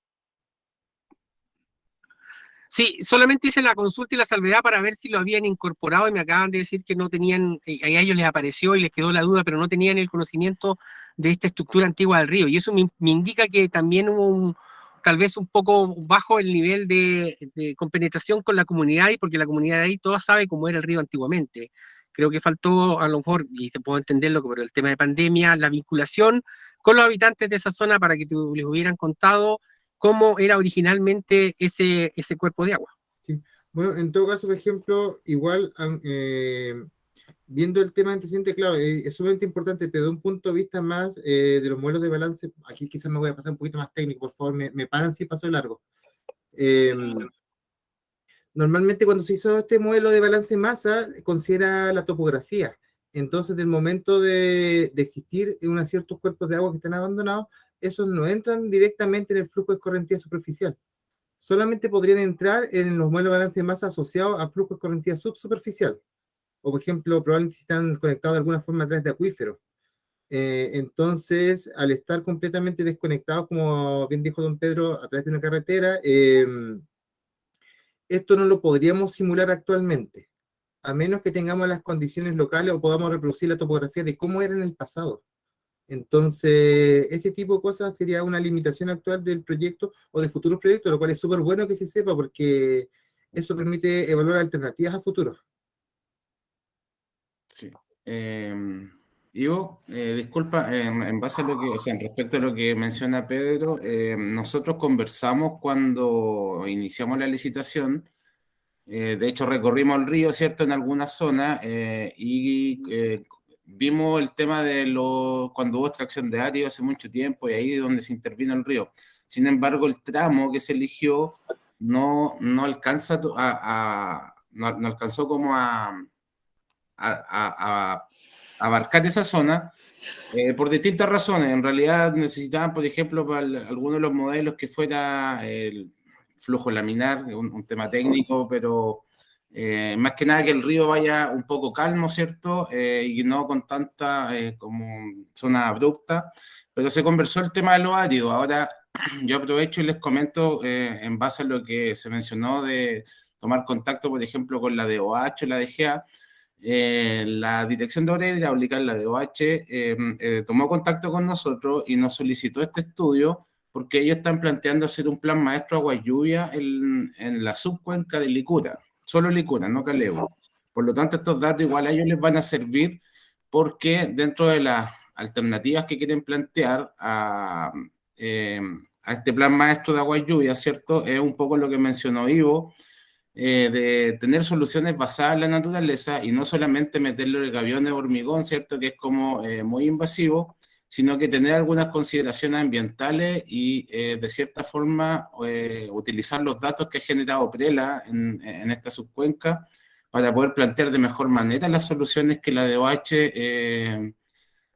Sí, solamente hice la consulta y la salvedad para ver si lo habían incorporado y me acaban de decir que no tenían, a ellos les apareció y les quedó la duda, pero no tenían el conocimiento de esta estructura antigua del río. Y eso me indica que también hubo tal vez un poco bajo el nivel de compenetración con la comunidad, y porque la comunidad de ahí toda sabe cómo era el río antiguamente. Creo que faltó a lo mejor, y se puede entenderlo por el tema de pandemia, la vinculación con los habitantes de esa zona para que les hubieran contado cómo era originalmente ese cuerpo de agua. Sí. Bueno, en todo caso, por ejemplo, igual, viendo el tema antecedente, claro, es sumamente importante, pero de un punto de vista más de los modelos de balance, aquí quizás me voy a pasar un poquito más técnico, por favor, me paran si paso de largo. Normalmente cuando se hizo este modelo de balance masa, considera la topografía. Entonces, del momento de existir en ciertos cuerpos de agua que están abandonados, esos no entran directamente en el flujo de escorrentía superficial. Solamente podrían entrar en los modelos de balance de masa asociados a flujo de escorrentía subsuperficial. O, por ejemplo, probablemente si están conectados de alguna forma a través de acuíferos. Entonces, al estar completamente desconectados, como bien dijo don Pedro, a través de una carretera, esto no lo podríamos simular actualmente, a menos que tengamos las condiciones locales o podamos reproducir la topografía de cómo era en el pasado. Entonces, este tipo de cosas sería una limitación actual del proyecto o de futuros proyectos, lo cual es súper bueno que se sepa porque eso permite evaluar alternativas a futuro. Sí. Ivo, disculpa, en base a lo que, o sea, en respecto a lo que menciona Pedro, nosotros conversamos cuando iniciamos la licitación. De hecho, recorrimos el río, ¿cierto?, en algunas zonas y vimos el tema de cuando hubo extracción de árido hace mucho tiempo y ahí es donde se intervino el río. Sin embargo, el tramo que se eligió no alcanza no alcanzó como a abarcar esa zona por distintas razones. En realidad necesitaban, por ejemplo, para algunos de los modelos que fuera el flujo laminar, un tema técnico, pero más que nada que el río vaya un poco calmo, ¿cierto? Y no con tanta como zona abrupta, pero se conversó el tema de lo árido. Ahora yo aprovecho y les comento en base a lo que se mencionó de tomar contacto, por ejemplo, con la DOH o la DGA. La Dirección de Obras Hidráulicas, la DOH, tomó contacto con nosotros y nos solicitó este estudio porque ellos están planteando hacer un plan maestro agua lluvia en la subcuenca de Licura, solo Licura, no Caleu. Por lo tanto, estos datos igual a ellos les van a servir porque dentro de las alternativas que quieren plantear a este plan maestro de agua y lluvia, ¿cierto? Es un poco lo que mencionó Ivo, de tener soluciones basadas en la naturaleza y no solamente meterle el gavión de hormigón, ¿cierto? Que es como muy invasivo, sino que tener algunas consideraciones ambientales y de cierta forma utilizar los datos que ha generado Prela en esta subcuenca para poder plantear de mejor manera las soluciones que la DOH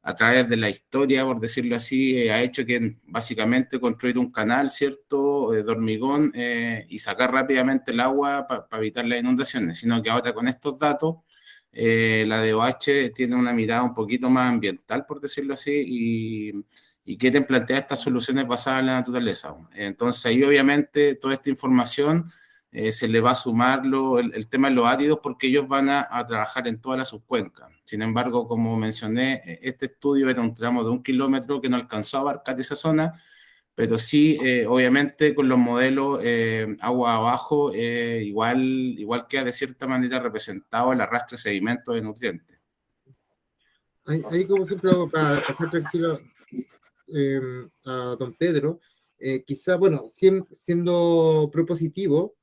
a través de la historia, por decirlo así, ha hecho que básicamente construir un canal, ¿cierto?, de hormigón y sacar rápidamente el agua para evitar las inundaciones, sino que ahora con estos datos, la DOH tiene una mirada un poquito más ambiental, por decirlo así, y quieren plantear estas soluciones basadas en la naturaleza. Entonces ahí obviamente toda esta información se le va a sumar el tema de los áridos porque ellos van a trabajar en toda la subcuenca. Sin embargo, como mencioné, este estudio era un tramo de 1 kilómetro que no alcanzó a abarcar esa zona, pero sí, obviamente, con los modelos agua abajo, igual queda de cierta manera representado el arrastre de sedimentos de nutrientes. Ahí como siempre, para dejar tranquilo a don Pedro, quizá, bueno, siendo propositivo,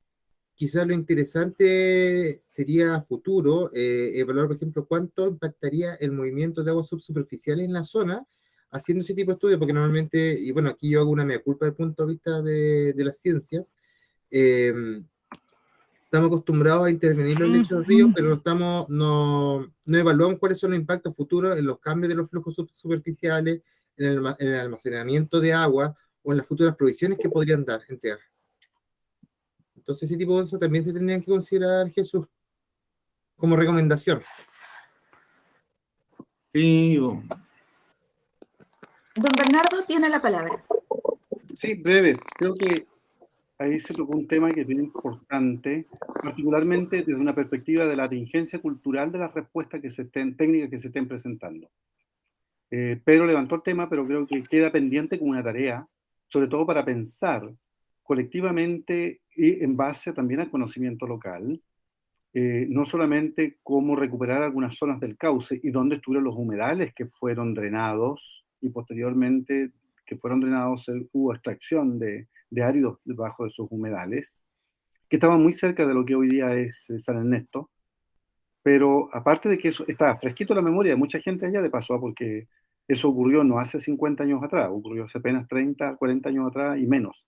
quizás lo interesante sería a futuro evaluar, por ejemplo, cuánto impactaría el movimiento de aguas subsuperficiales en la zona haciendo ese tipo de estudios, porque normalmente, y bueno, aquí yo hago una mea culpa desde el punto de vista de las ciencias, estamos acostumbrados a intervenir los lechos de río, pero no evaluamos cuáles son los impactos futuros en los cambios de los flujos superficiales, en el almacenamiento de agua o en las futuras provisiones que podrían dar en tierra. Entonces, ese tipo de cosas también se tendrían que considerar, Jesús, como recomendación. Sí, Don Bernardo tiene la palabra. Sí, breve. Creo que ahí se tocó un tema que es bien importante, particularmente desde una perspectiva de la atingencia cultural de las respuestas técnicas que se estén presentando. Pedro levantó el tema, pero creo que queda pendiente como una tarea, sobre todo para pensar colectivamente y en base también al conocimiento local, no solamente cómo recuperar algunas zonas del cauce y dónde estuvieron los humedales que fueron drenados y posteriormente que fueron drenados hubo extracción de áridos debajo de esos humedales, que estaban muy cerca de lo que hoy día es San Ernesto, pero aparte de que eso está fresquito en la memoria de mucha gente allá de paso, porque eso ocurrió no hace 50 años atrás, ocurrió hace apenas 30, 40 años atrás y menos.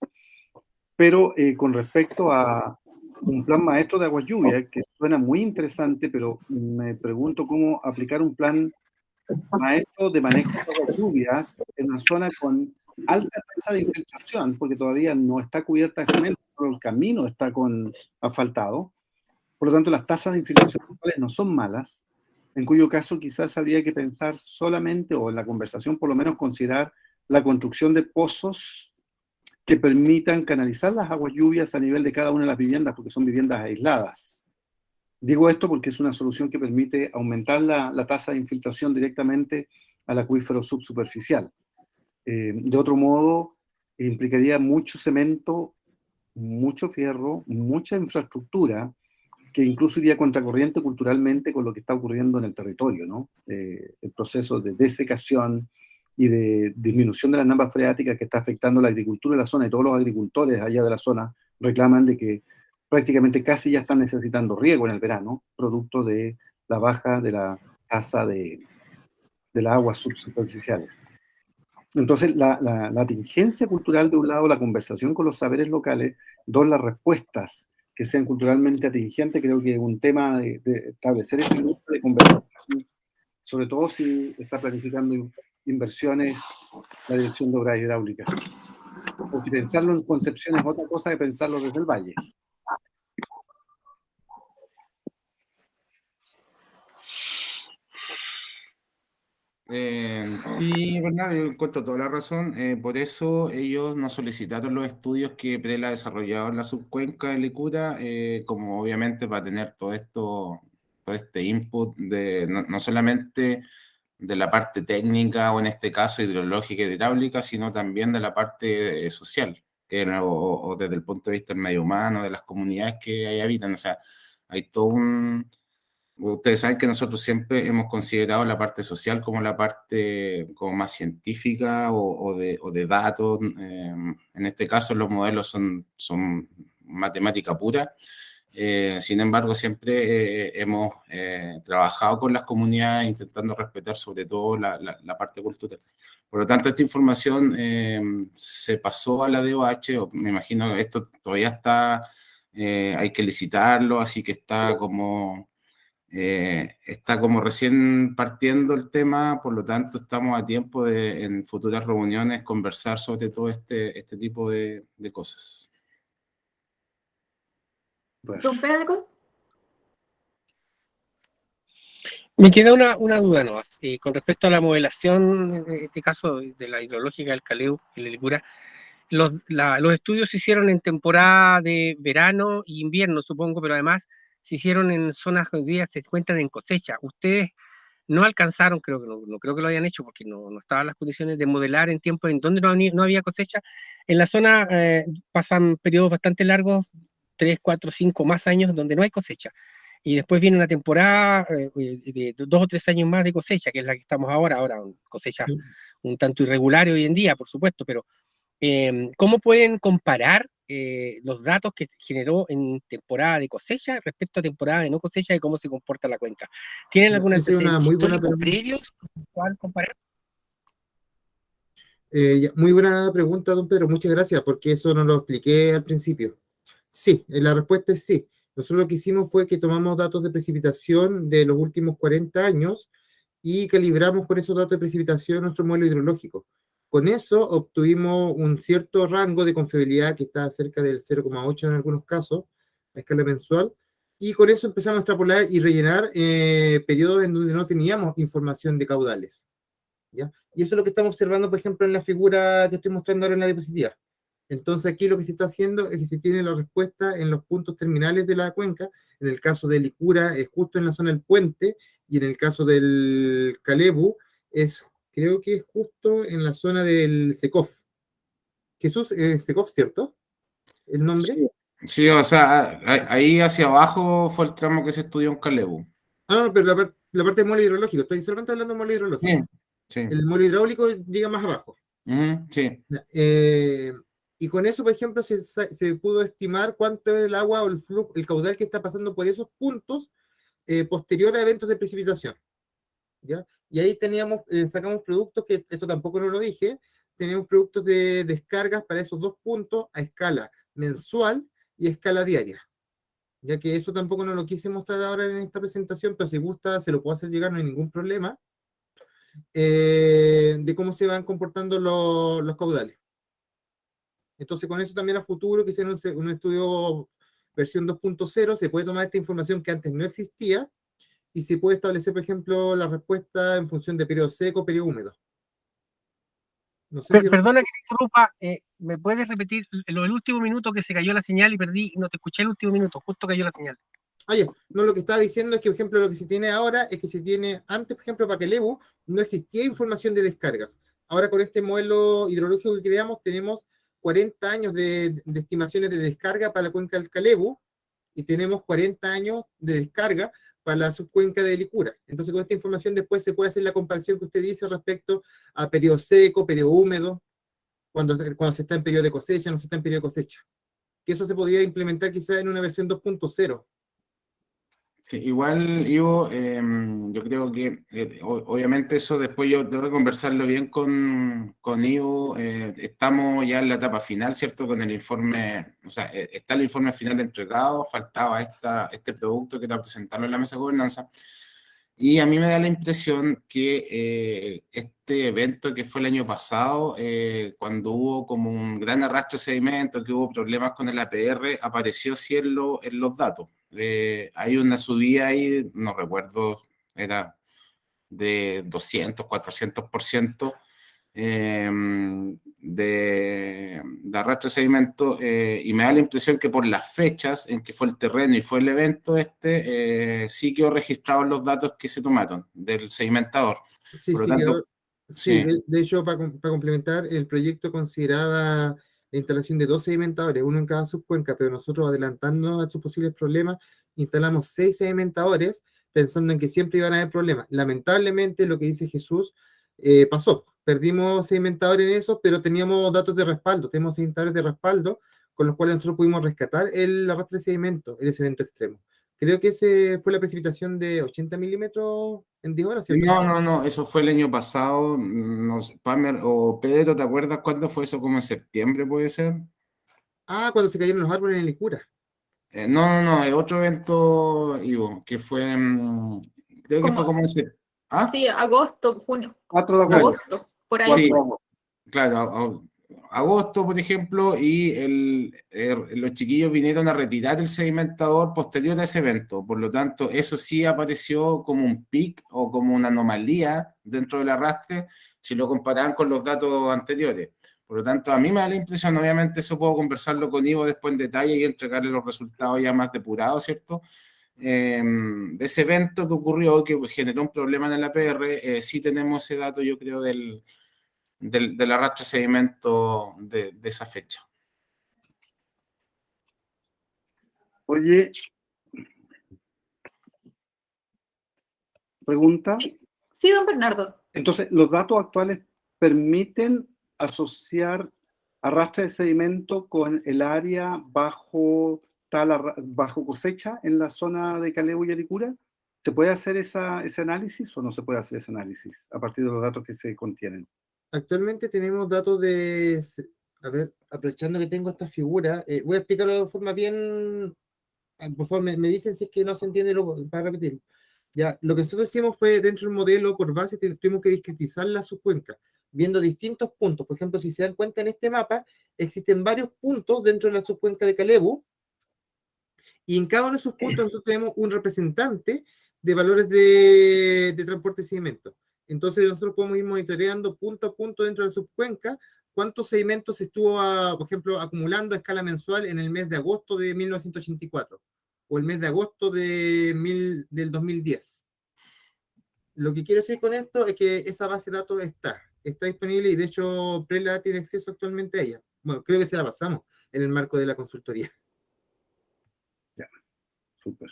Pero con respecto a un plan maestro de agua lluvia, que suena muy interesante, pero me pregunto cómo aplicar un plan maestro de manejo de aguas lluvias en una zona con alta tasa de infiltración, porque todavía no está cubierta de cemento, pero el camino está asfaltado. Por lo tanto, las tasas de infiltración no son malas, en cuyo caso quizás habría que pensar solamente, o en la conversación por lo menos considerar la construcción de pozos que permitan canalizar las aguas lluvias a nivel de cada una de las viviendas, porque son viviendas aisladas. Digo esto porque es una solución que permite aumentar la tasa de infiltración directamente al acuífero subsuperficial. De otro modo, implicaría mucho cemento, mucho fierro, mucha infraestructura, que incluso iría contracorriente culturalmente con lo que está ocurriendo en el territorio, ¿no? El proceso de desecación y de disminución de las napas freáticas que está afectando la agricultura de la zona, y todos los agricultores allá de la zona reclaman de que prácticamente casi ya están necesitando riego en el verano, producto de la baja de la tasa de las aguas subsuperficiales. Entonces, la atingencia cultural de un lado, la conversación con los saberes locales, dos, las respuestas que sean culturalmente atingentes, creo que es un tema de establecer ese grupo de conversación, sobre todo si está planificando inversiones la dirección de obras hidráulicas. Porque pensarlo en Concepción es otra cosa que pensarlo desde el valle. Sí, Bernardo, yo encuentro toda la razón. Por eso ellos nos solicitaron los estudios que Prela ha desarrollado en la subcuenca de Licura, como obviamente para tener todo este input de no solamente de la parte técnica o en este caso hidrológica y hidráulica, sino también de la parte social, o desde el punto de vista del medio humano, de las comunidades que ahí habitan. O sea, hay todo ustedes saben que nosotros siempre hemos considerado la parte social como la parte como más científica o de datos. En este caso los modelos son matemática pura. Sin embargo, siempre hemos trabajado con las comunidades intentando respetar sobre todo la parte cultural. Por lo tanto, esta información se pasó a la DOH, o me imagino que esto todavía está, hay que licitarlo, así que está como recién partiendo el tema, por lo tanto estamos a tiempo de en futuras reuniones conversar sobre todo este tipo de cosas. Bueno, Don Pedro, Me queda una duda nomás, con respecto a la modelación, en este caso de la hidrológica del Caleu, en la Licura. Los estudios se hicieron en temporada de verano e invierno, supongo, pero además se hicieron en zonas que hoy día se encuentran en cosecha. Ustedes no alcanzaron, creo que no creo que lo hayan hecho porque no estaban las condiciones de modelar en tiempos en donde no había cosecha. En la zona pasan periodos bastante largos, 3, 4, 5 más años, donde no hay cosecha. Y después viene una temporada de 2 o 3 años más de cosecha, que es la que estamos ahora cosecha un tanto irregular hoy en día, por supuesto, pero ¿cómo pueden comparar los datos que generó en temporada de cosecha respecto a temporada de no cosecha y cómo se comporta la cuenca? ¿Tienen algún Esa es una antecedente muy buena histórico pregunta. previo cual comparar? Muy buena pregunta, don Pedro, muchas gracias, porque eso no lo expliqué al principio. Sí, la respuesta es sí. Nosotros lo que hicimos fue que tomamos datos de precipitación de los últimos 40 años y calibramos con esos datos de precipitación nuestro modelo hidrológico. Con eso obtuvimos un cierto rango de confiabilidad que está cerca del 0,8 en algunos casos, a escala mensual, y con eso empezamos a extrapolar y rellenar periodos en donde no teníamos información de caudales. ¿Ya? Y eso es lo que estamos observando, por ejemplo, en la figura que estoy mostrando ahora en la diapositiva. Entonces aquí lo que se está haciendo es que se tiene la respuesta en los puntos terminales de la cuenca. En el caso de Licura es justo en la zona del puente, y en el caso del Calebu creo que es justo en la zona del Secof. Jesús, Secof, ¿cierto? ¿El nombre? Sí, o sea, ahí hacia abajo fue el tramo que se estudió en Calebu. No, pero la parte del modelo hidrológico, estoy solamente hablando del modelo hidrológico. Sí. El modelo hidráulico llega más abajo. Sí. Y con eso, por ejemplo, se pudo estimar cuánto es el agua o el flujo, el caudal que está pasando por esos puntos posterior a eventos de precipitación. ¿Ya? Y ahí sacamos productos que, esto tampoco no lo dije, tenemos productos de descargas para esos dos puntos a escala mensual y a escala diaria. Ya que eso tampoco no lo quise mostrar ahora en esta presentación, pero si gusta se lo puedo hacer llegar, no hay ningún problema, de cómo se van comportando los caudales. Entonces, con eso también a futuro, que sea un estudio versión 2.0, se puede tomar esta información que antes no existía y se puede establecer, por ejemplo, la respuesta en función de periodo seco, periodo húmedo. No sé si... Perdona que te interrumpa, ¿me puedes repetir el último minuto que se cayó la señal y perdí? No te escuché el último minuto, justo cayó la señal. No, lo que estaba diciendo es que, por ejemplo, lo que se tiene ahora es que se tiene, antes, por ejemplo, para Calebu, no existía información de descargas. Ahora, con este modelo hidrológico que creamos, tenemos 40 años de estimaciones de descarga para la cuenca del Calebu y tenemos 40 años de descarga para la subcuenca de Licura. Entonces, con esta información después se puede hacer la comparación que usted dice respecto a periodo seco, periodo húmedo, cuando se está en periodo de cosecha, no se está en periodo de cosecha. Que eso se podría implementar quizás en una versión 2.0. Sí, igual, Ivo, yo creo que obviamente eso después yo tengo que conversarlo bien con Ivo. Estamos ya en la etapa final, ¿cierto? Con el informe, o sea, está el informe final entregado, faltaba este producto que era presentarlo en la mesa de gobernanza. Y a mí me da la impresión que este evento que fue el año pasado, cuando hubo como un gran arrastre de sedimento, que hubo problemas con el APR, apareció sí en los datos. Hay una subida ahí, no recuerdo, era de 200, 400% de arrastre de sedimento, y me da la impresión que por las fechas en que fue el terreno y fue el evento sí quedó registrado en los datos que se tomaron del sedimentador. Sí, por lo sí, tanto, sí, de hecho, para complementar, el proyecto consideraba la instalación de 2 sedimentadores, uno en cada subcuenca, pero nosotros, adelantándonos a sus posibles problemas, instalamos 6 sedimentadores pensando en que siempre iban a haber problemas. Lamentablemente, lo que dice Jesús pasó. Perdimos sedimentadores en eso, pero teníamos datos de respaldo, tenemos sedimentadores de respaldo con los cuales nosotros pudimos rescatar el arrastre de sedimento en ese evento extremo. Creo que ese fue la precipitación de 80 milímetros en 10 horas, ¿cierto? No, eso fue el año pasado, no sé, Pamer o Pedro, ¿te acuerdas cuándo fue eso? ¿Como en septiembre puede ser? Ah, cuando se cayeron los árboles en Licura. No, es otro evento, Ivo, que fue, creo que fue como en septiembre. ¿Ah? Sí, agosto, junio. 4 de agosto. Agosto, por ahí. Sí, fue. claro, agosto, por ejemplo, y los chiquillos vinieron a retirar el sedimentador posterior a ese evento. Por lo tanto, eso sí apareció como un pic o como una anomalía dentro del arrastre, si lo comparaban con los datos anteriores. Por lo tanto, a mí me da la impresión, obviamente eso puedo conversarlo con Ivo después en detalle y entregarle los resultados ya más depurados, ¿cierto? De ese evento que ocurrió, que generó un problema en el APR, sí tenemos ese dato, yo creo, del arrastre de sedimento de esa fecha. Oye, pregunta. Sí, don Bernardo. Entonces, ¿los datos actuales permiten asociar arrastre de sedimento con el área bajo cosecha en la zona de Caleu y Aricura? ¿Se puede hacer ese análisis o no se puede hacer ese análisis a partir de los datos que se contienen? Actualmente tenemos datos de... A ver, aprovechando que tengo esta figura, voy a explicarlo de forma bien... Por favor, me dicen si es que no se entiende para repetir. Ya, lo que nosotros hicimos fue, dentro del modelo, por base, tuvimos que discretizar la subcuenca, viendo distintos puntos. Por ejemplo, si se dan cuenta en este mapa, existen varios puntos dentro de la subcuenca de Caleu, y en cada uno de esos puntos nosotros tenemos un representante de valores de transporte de sedimento. Entonces nosotros podemos ir monitoreando punto a punto dentro de la subcuenca cuántos sedimentos se estuvo, por ejemplo, acumulando a escala mensual en el mes de agosto de 1984 o el mes de agosto del 2010. Lo que quiero decir con esto es que esa base de datos está disponible y de hecho Prela tiene acceso actualmente a ella. Bueno, creo que se la pasamos en el marco de la consultoría. Ya, súper.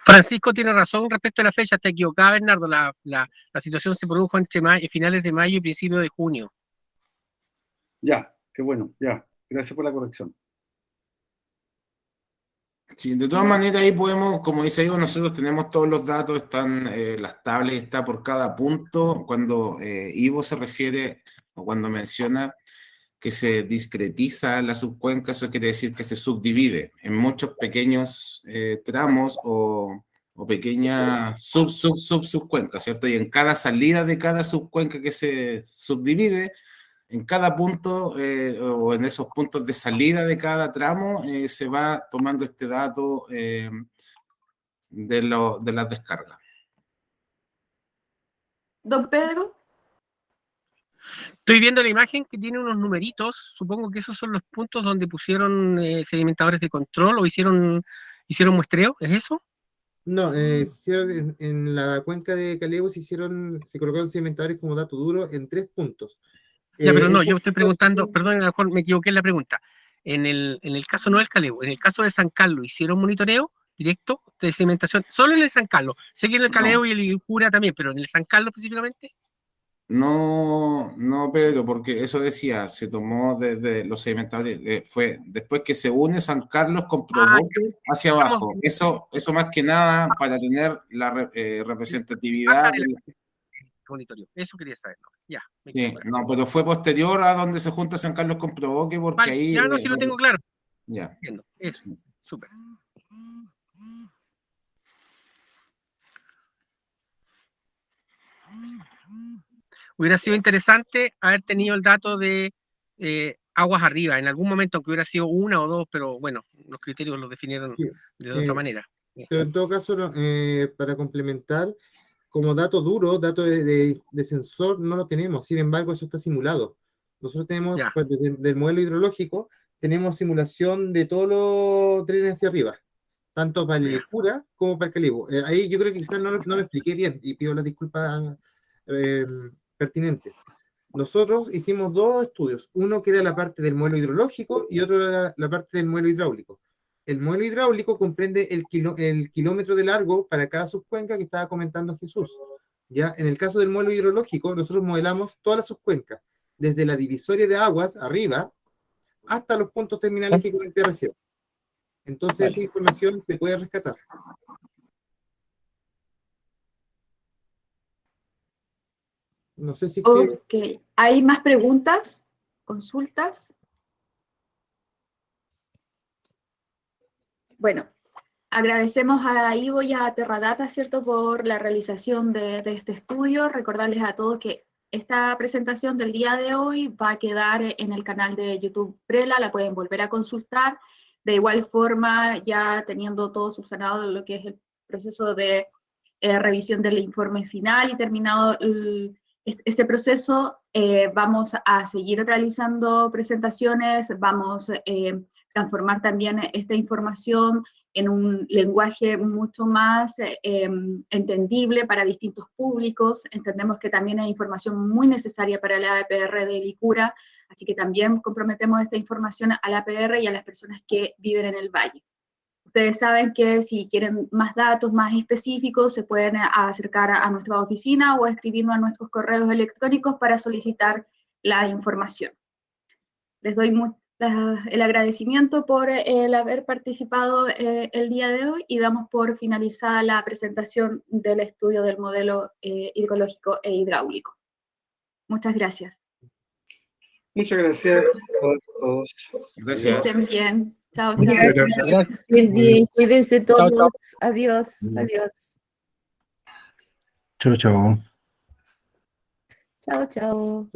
Francisco tiene razón respecto a la fecha, está equivocada, Bernardo. La situación se produjo entre finales de mayo y principios de junio. Ya, qué bueno, ya. Gracias por la corrección. Sí, de todas maneras ahí podemos, como dice Ivo, nosotros tenemos todos los datos, están las tablas, está por cada punto. Cuando Ivo se refiere o cuando menciona que se discretiza la subcuenca, eso quiere decir que se subdivide en muchos pequeños tramos o pequeñas subcuencas, ¿cierto? Y en cada salida de cada subcuenca que se subdivide, en cada punto o en esos puntos de salida de cada tramo se va tomando este dato de las descargas. Don Pedro. Estoy viendo la imagen que tiene unos numeritos, supongo que esos son los puntos donde pusieron sedimentadores de control o hicieron muestreo, ¿es eso? No, en la cuenca de Caleu se colocaron sedimentadores como dato duro en 3 puntos. Ya, pero no, yo estoy preguntando, perdón, a lo mejor me equivoqué en la pregunta. En el caso no del Caleu, en el caso de San Carlos, ¿hicieron monitoreo directo de sedimentación? Solo en el San Carlos. Sé que en el Caleu y el Licura también, pero en el San Carlos específicamente. No, Pedro, porque eso decía, se tomó desde los sedimentadores, fue después que se une San Carlos con Provoque hacia abajo. Eso más que nada para tener la representatividad. Monitoreo, eso quería saber. Ya, sí, no, pero fue posterior a donde se junta San Carlos con Provoque, porque vale, ahí... Ya no, si lo tengo claro. Ya. Entiendo, eso, sí. Súper. Hubiera sido interesante haber tenido el dato de aguas arriba, en algún momento, aunque hubiera sido una o dos, pero bueno, los criterios los definieron de otra manera. Pero en todo caso, para complementar, como dato duro, dato de sensor, no lo tenemos, sin embargo, eso está simulado. Nosotros tenemos, pues, del modelo hidrológico, tenemos simulación de todos los trenes hacia arriba, tanto para el Licura como para el Caleu. Ahí yo creo que quizás no me expliqué bien y pido las disculpas pertinentes. Nosotros hicimos 2 estudios, uno que era la parte del modelo hidrológico y otro era la parte del modelo hidráulico. El modelo hidráulico comprende el kilómetro de largo para cada subcuenca que estaba comentando Jesús. ¿Ya? En el caso del modelo hidrológico, nosotros modelamos todas las subcuencas, desde la divisoria de aguas arriba hasta los puntos terminales que comenté recién. Entonces, esa información se puede rescatar. No sé si es que... Ok, ¿hay más preguntas? ¿Consultas? Bueno, agradecemos a Ivo y a Terradata, ¿cierto?, por la realización de este estudio. Recordarles a todos que esta presentación del día de hoy va a quedar en el canal de YouTube Prela, la pueden volver a consultar. De igual forma, ya teniendo todo subsanado de lo que es el proceso de revisión del informe final y terminado ese proceso, vamos a seguir realizando presentaciones, vamos a transformar también esta información en un lenguaje mucho más entendible para distintos públicos. Entendemos que también hay información muy necesaria para la APR de Licura, así que también comprometemos esta información a la APR y a las personas que viven en el valle. Ustedes saben que si quieren más datos más específicos, se pueden acercar a nuestra oficina o escribirnos a nuestros correos electrónicos para solicitar la información. Les doy el agradecimiento por el haber participado el día de hoy y damos por finalizada la presentación del estudio del modelo hidrológico e hidráulico. Muchas gracias. Muchas gracias a todos. Gracias. Que estén bien. Chao, chao. Gracias. Bien, cuídense todos. Adiós, adiós. Chao, chao. Chao, chao.